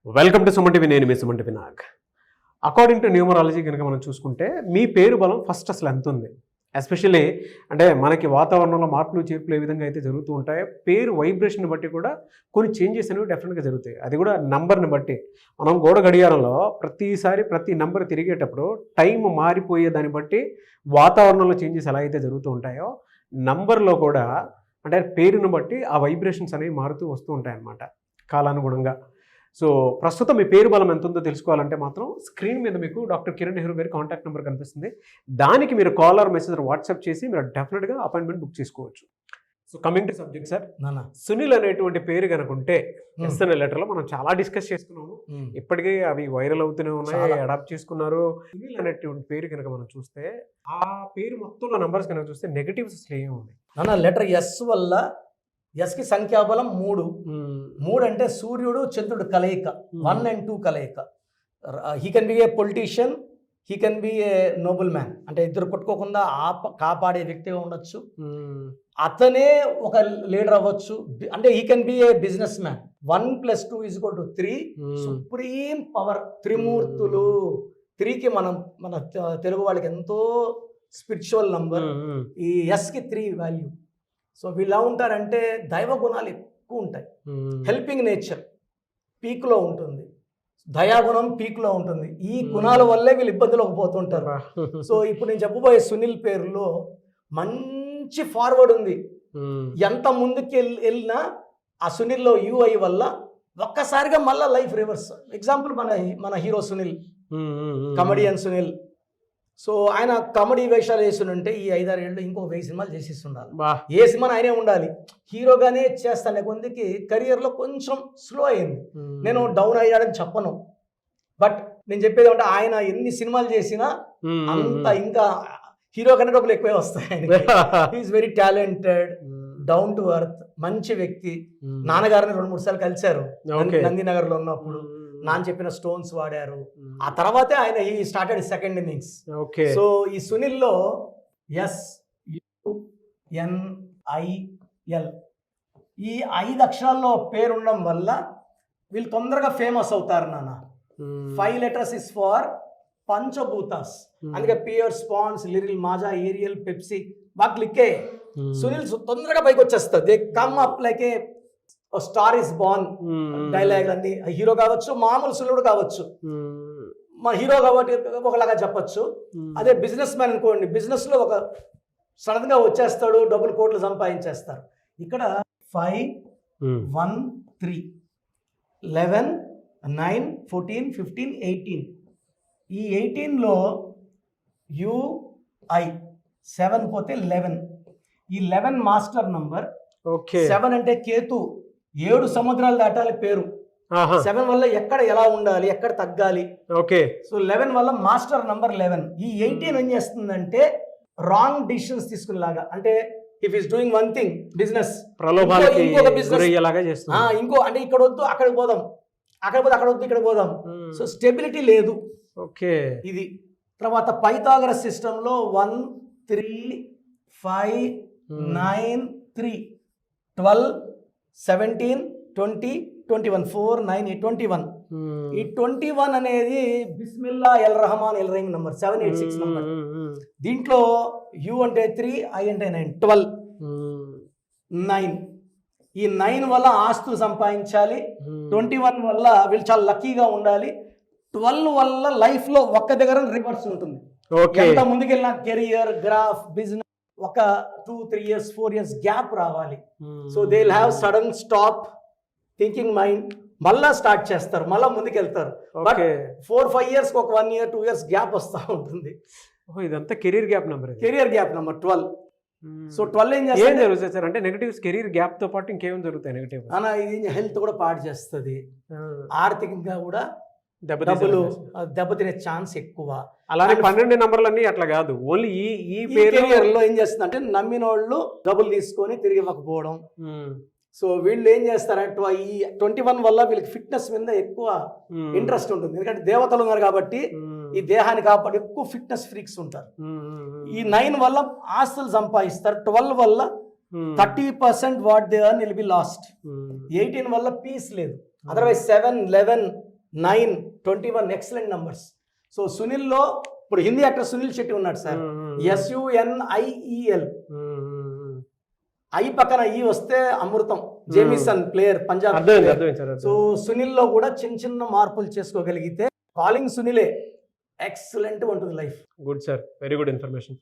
Welcome to Suman TV. నేను మీ Suman TV Nag. According to numerology కనుక మనం చూసుకుంటే మీ పేరు బలం ఫస్ట్ అసలు ఎంత ఉంది, ఎస్పెషల్లీ అంటే మనకి వాతావరణంలో మార్పులు చేర్పులు ఏ విధంగా అయితే జరుగుతూ ఉంటాయో పేరు వైబ్రేషన్ బట్టి కూడా కొన్ని చేంజెస్ అనేవి డెఫినెట్గా జరుగుతాయి. అది కూడా నంబర్ని బట్టి. మనం గోడ గడియారంలో ప్రతిసారి ప్రతి నంబర్ తిరిగేటప్పుడు టైం మారిపోయే దాన్ని బట్టి వాతావరణంలో చేంజెస్ ఎలా అయితే జరుగుతూ ఉంటాయో నంబర్లో కూడా అంటే పేరును బట్టి ఆ వైబ్రేషన్స్ అనేవి మారుతూ వస్తూ ఉంటాయి అన్నమాట కాలానుగుణంగా. సో ప్రస్తుతం మీ పేరు బలం ఎంత ఉందో తెలుసుకోవాలంటే మాత్రం స్క్రీన్ మీద మీకు డాక్టర్ కిరణ్ నెహ్రూ గారి కాంటాక్ట్ నెంబర్ కనిపిస్తుంది. దానికి మీరు కాల్ ఆర్ మెసేజ్ వాట్సాప్ చేసి మీరు డెఫినెట్గా అపాయింట్మెంట్ బుక్ చేసుకోవచ్చు. So coming to subject sir, Sunil అనేటువంటి పేరు కనుకుంటే ఎస్ అనే లెటర్లో మనం చాలా డిస్కస్ చేసుకున్నాము. ఇప్పటికే అవి వైరల్ అవుతూనే ఉన్నాయి, అడాప్ట్ చేసుకున్నారు. సునీల్ అనేటువంటి పేరు కనుక మనం చూస్తే ఆ పేరు మొత్తంలో నంబర్స్ కనుక చూస్తే నెగటివ్స్ అసలు ఏమి ఉన్నాయి. లెటర్ ఎస్ వల్ల ఎస్కి సంఖ్యాబలం 3 అంటే సూర్యుడు చంద్రుడు కలయిక, 1 and 2 కలయిక. He can be A politician, he can be A noble man, అంటే ఇద్దరు కొట్టుకోకుండా కాపాడే వ్యక్తిగా ఉండొచ్చు. అతనే ఒక లీడర్ అవ్వచ్చు, అంటే he can be a business man. 1 + 2 = 3. Supreme power, త్రిమూర్తులు. 3కి మన తెలుగు వాళ్ళకి ఎంతో స్పిరిచువల్ నంబర్. ఈ ఎస్కి 3 వాల్యూ. సో వీళ్ళు ఎలా ఉంటారంటే దైవ గుణాలు ఎక్కువ ఉంటాయి. హెల్పింగ్ నేచర్ పీక్లో ఉంటుంది, దయాగుణం పీక్లో ఉంటుంది. ఈ గుణాల వల్లే వీళ్ళు ఇబ్బందులకు పోతుంటారు. సో ఇప్పుడు నేను చెప్పబోయే సునీల్ పేరులో మంచి ఫార్వర్డ్ ఉంది. ఎంత ముందుకు వెళ్ళినా ఆ సునీల్లో యూఐ వల్ల ఒక్కసారిగా మళ్ళీ లైఫ్ రివర్స్. ఎగ్జాంపుల్ మన hero Sunil, comedian Sunil. So ఆయన కామెడీ వేషాలు వేస్తుంటే ఈ 5-6 ఏళ్ళు ఇంకో 1000 సినిమాలు చేసిస్తుండాలి. ఏ సినిమా ఆయనే ఉండాలి, హీరోగానే చేస్తానే కొందికి కెరియర్లో కొంచెం స్లో అయింది. నేను డౌన్ అయ్యాడని చెప్పను, బట్ నేను చెప్పేది అంటే ఆయన ఎన్ని సినిమాలు చేసినా అంత ఇంకా హీరో కన్నా డబ్బులు ఎక్కువే వస్తాయి. He's very talented, down to earth, మంచి వ్యక్తి. నాన్నగారిని 2-3 సార్లు కలిశారు నందినగర్లో ఉన్నప్పుడు. నాన్న చెప్పిన స్టోన్స్ వాడారు. ఆ తర్వాతే ఆయన ఈ స్టార్టెడ్ సెకండ్ ఇన్నింగ్స్. సో ఈ సునీల్లో SUNIL ఈ 5 అక్షరాల్లో పేరు ఉండడం వల్ల వీళ్ళు తొందరగా ఫేమస్ అవుతారు నాన్న. 5 letters is for పంచభూతాస్. అందుకే పియర్, స్పాన్స్, లిరిల్, మాజా, ఏరియల్, పెప్సీ బాగా క్లిక్ అయ్యాయి. సునీల్ తొందరగా పైకి వచ్చేస్తారు. They come up like a star is born dialogue అన్ని. హీరో కావచ్చు, మామూలు సులువుడు కావచ్చు. మా హీరో కాబట్టి ఒకలాగా చెప్పచ్చు. అదే బిజినెస్ మ్యాన్ అనుకోండి, బిజినెస్ లో ఒక సడన్ గా వచ్చేస్తాడు, డబ్బులు కోట్లు సంపాదించేస్తారు. ఇక్కడ 5, 1, 3, 11, 9, 14, 15, 18. ఈ 18లో UI 7 పోతే 11. ఈ 11 మాస్టర్ నంబర్. 7 అంటే కేతు, 7 సముద్రాలు దాటాలి పేరు. 7 వల్ల ఎక్కడ ఎలా ఉండాలి, ఎక్కడ తగ్గాలి. సో 11 వల్ల మాస్టర్ నంబర్ 11. ఈ 18 ఏం చేస్తుందంటే రాంగ్ డిసిషన్స్ తీసుకునేలాగా. అంటే if he's doing one thing business, ఇంకొక బిజినెస్ ఇంకో అంటే ఇక్కడ వద్దు అక్కడికి పోదాం, అక్కడ పోతే అక్కడ వద్దు ఇక్కడ పోదాం. సో స్టెబిలిటీ లేదు. ఇది తర్వాత పైథాగరస్ సిస్టంలో 1, 3, 5, 9, 3, 12, 17, 20, 21, 4, 9, 8, 21. ఈ 21 అనేది Bismillah L Rahman L Rahim number, 786 number. దీంట్లో యు అంటే 3, I అంటే 9, 12, 9. ఈ 9 వల్ల ఆస్తులు సంపాదించాలి. 21 వల్ల వీళ్ళు చాలా లక్కీగా ఉండాలి. 12 వల్ల లైఫ్ లో ఒక్క దగ్గర రివర్స్ ఉంటుంది. ఎంత ముందుకెళ్ళిన కెరియర్, గ్రాఫ్, బిజినెస్ ఒక 2-3 years 4 years గ్యాప్ రావాలి. So they will have sudden stop thinking mind. మళ్ళా స్టార్ట్ చేస్తారు, మళ్ళా ముందుకెళ్తారు. బట్ 4-5 years ఒక 1 year 2 years గ్యాప్ వస్తూ ఉంటుంది. ఇదంతా కెరీర్ గ్యాప్ నెంబర్. 12. సో 12 ఏం జరుగుతుంది సార్ అంటే నెగటివ్స్ కెరీర్ గ్యాప్ తో పాటు ఇంకేం జరుగుతాయి నెగటివ్? ఇది హెల్త్ కూడా పాడు చేస్తుంది, ఆర్థికంగా కూడా డబ్బులు దెబ్బతినే ఛాన్స్ ఎక్కువ. అలానే 12 నంబర్లన్నీ అట్లా కాదు, ఓన్లీ ఈ పేరులో ఏం చేస్తుందంటే నమ్మిన వాళ్ళు డబ్బులు తీసుకొని తిరిగి ఇవ్వకపోవడం. సో వీళ్ళు ఏం చేస్తారంటే ఈ 21 వల్ల వీళ్ళకి ఫిట్నెస్ మీద ఎక్కువ ఇంట్రెస్ట్ ఉంటుంది. ఎందుకంటే దేవతలు ఉన్నారు కాబట్టి ఈ దేహాన్ని కాపాడి ఎక్కువ ఫిట్నెస్ ఫ్రీక్స్ ఉంటారు. ఈ 9 వల్ల ఆస్తులు సంపాదిస్తారు. 12 వల్ల 30% what they earn will be last. 18 వల్ల పీస్ లేదు. Otherwise 7, 11 9, 21 excellent numbers. సో సునీల్లో ఇప్పుడు హిందీ యాక్టర్ సునీల్ శెట్టి ఉన్నాడు సార్, SUNIEL, ఐ పక్కన ఈ వస్తే అమృతం, Jamieson player Punjab. So Sunil లో కూడా చిన్న చిన్న మార్పులు చేసుకోగలిగితే కాలింగ్ సునీలే ఎక్సలెంట్ ఉంటుంది life. Good sir, very good information.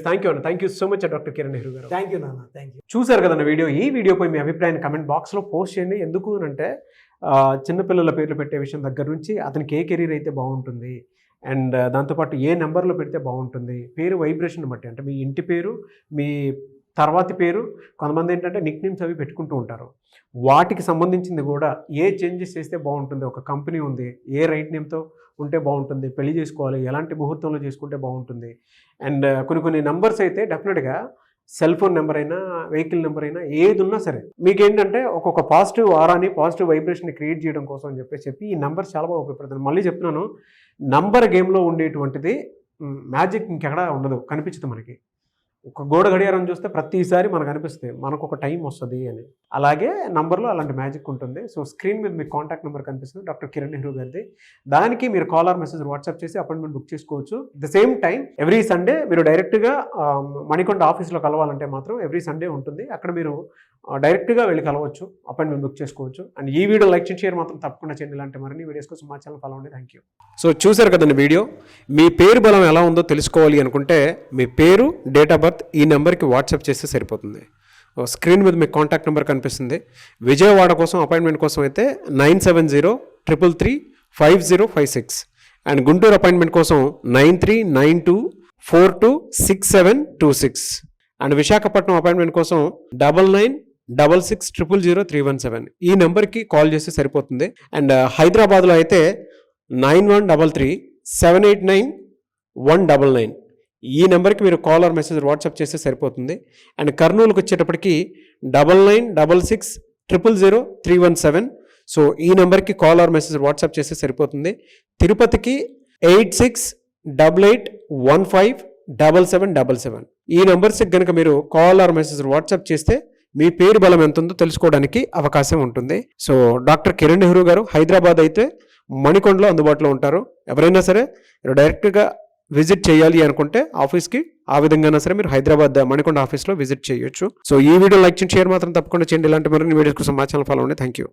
Thank you అన్న, thank you so much doctor Kiran Nehru గారు. థ్యాంక్ యూ నాన్న, థ్యాంక్ యూ. చూసారు కదన్న వీడియో. ఈ వీడియోపై మీ అభిప్రాయాన్ని కమెంట్ బాక్స్లో పోస్ట్ చేయండి. ఎందుకు అంటే చిన్నపిల్లల పేర్లు పెట్టే విషయం దగ్గర నుంచి అతనికి ఏ కెరీర్ అయితే బాగుంటుంది, అండ్ దాంతోపాటు ఏ నెంబర్లో పెడితే బాగుంటుంది, పేరు వైబ్రేషన్ బట్టి, అంటే మీ ఇంటి పేరు, మీ తర్వాతి పేరు, కొంతమంది ఏంటంటే నిక్ నేమ్స్ అవి పెట్టుకుంటూ ఉంటారు, వాటికి సంబంధించింది కూడా ఏ చేంజెస్ చేస్తే బాగుంటుంది, ఒక కంపెనీ ఉంది, ఏ రైట్ నేమ్తో ఉంటే బాగుంటుంది, పెళ్లి చేసుకోవాలి, ఎలాంటి ముహూర్తంలో చేసుకుంటే బాగుంటుంది, అండ్ కొన్ని నెంబర్స్ అయితే డెఫినెట్గా సెల్ ఫోన్ నెంబర్ అయినా వెహికల్ నెంబర్ అయినా ఏది ఉన్నా సరే మీకేంటంటే ఒక్కొక్క పాజిటివ్ ఆరాని పాజిటివ్ వైబ్రేషన్ని క్రియేట్ చేయడం కోసం అని చెప్పి ఈ నెంబర్స్ చాలా బాగా ఉపయోగపడుతుంది. మళ్ళీ చెప్తున్నాను, నంబర్ గేమ్లో ఉండేటువంటిది మ్యాజిక్ ఇంకెక్కడా ఉండదు, కనిపించదు మనకి. ఒక గోడ గడియారం చూస్తే ప్రతిసారి మనకు అనిపిస్తుంది మనకు ఒక టైం వస్తుంది అని. అలాగే నంబర్లో అలాంటి మ్యాజిక్ ఉంటుంది. సో స్క్రీన్ మీద మీకు కాంటాక్ట్ నెంబర్ కనిపిస్తుంది డాక్టర్ కిరణ్ నెహ్రూ గారిది. దానికి మీరు కాల్ ఆర్ మెసేజ్ వాట్సాప్ చేసి అపాయింట్మెంట్ బుక్ చేసుకోవచ్చు. The same time every Sunday మీరు డైరెక్ట్గా మణికొండ ఆఫీస్లో కలవాలంటే మాత్రం ఎవ్రీ సండే ఉంటుంది, అక్కడ మీరు డైరెక్ట్గా వెళ్ళి కలవచ్చు, అపాయింట్మెంట్ బుక్ చేసుకోవచ్చు. అండ్ ఈ వీడియో లైక్ చేసి షేర్ మాత్రం తప్పకుండా చేయండి. ఇలాంటి మరిన్ని వీడియోస్ కోసం మా ఛానల్ ఫాలో అవ్వండి. Thank you. సో చూసారు కదండి వీడియో. మీ పేరు బలం ఎలా ఉందో తెలుసుకోవాలి అనుకుంటే మీ పేరు, డేట్ ఆఫ్ బర్త్ ఈ నెంబర్కి వాట్సాప్ చేస్తే సరిపోతుంది. స్క్రీన్ మీద మీకు కాంటాక్ట్ నెంబర్ కనిపిస్తుంది. విజయవాడ కోసం అపాయింట్మెంట్ కోసం అయితే 9703335056 అండ్ గుంటూరు అపాయింట్మెంట్ కోసం 9392426726 అండ్ విశాఖపట్నం అపాయింట్మెంట్ కోసం 9966000317 ఈ నెంబర్కి కాల్ చేస్తే సరిపోతుంది. అండ్ హైదరాబాద్లో అయితే 9133789199 ఈ నెంబర్కి మీరు కాల్ ఆర్ మెసేజ్ వాట్సాప్ చేస్తే సరిపోతుంది. అండ్ కర్నూలుకి వచ్చేటప్పటికి 9966000317 సో ఈ నెంబర్కి కాల్ ఆర్ మెసేజ్ వాట్సాప్ చేస్తే సరిపోతుంది. తిరుపతికి 8688157777 ఈ నెంబర్స్కి కనుక మీరు కాల్ ఆర్ మెసేజ్ వాట్సాప్ చేస్తే మీ పేరు బలం ఎంత ఉందో తెలుసుకోవడానికి అవకాశం ఉంటుంది. సో డాక్టర్ కిరణ్ నెహ్రూ గారు హైదరాబాద్ అయితే మణికొండలో అందుబాటులో ఉంటారు. ఎవరైనా సరే మీరు డైరెక్ట్గా విజిట్ చేయాలి అనుకుంటే ఆఫీస్కి ఆ విధంగా సరే మీరు హైదరాబాద్ మణికొండ ఆఫీస్లో విజిట్ చేయొచ్చు. సో ఈ వీడియో లైక్ చేయండి, షేర్ మాత్రం తప్పకుండా చేయండి. ఇలాంటి మరిన్ని వీడియోస్ కోసం మా ఛానల్ ఫాలో అవ్వండి. Thank you.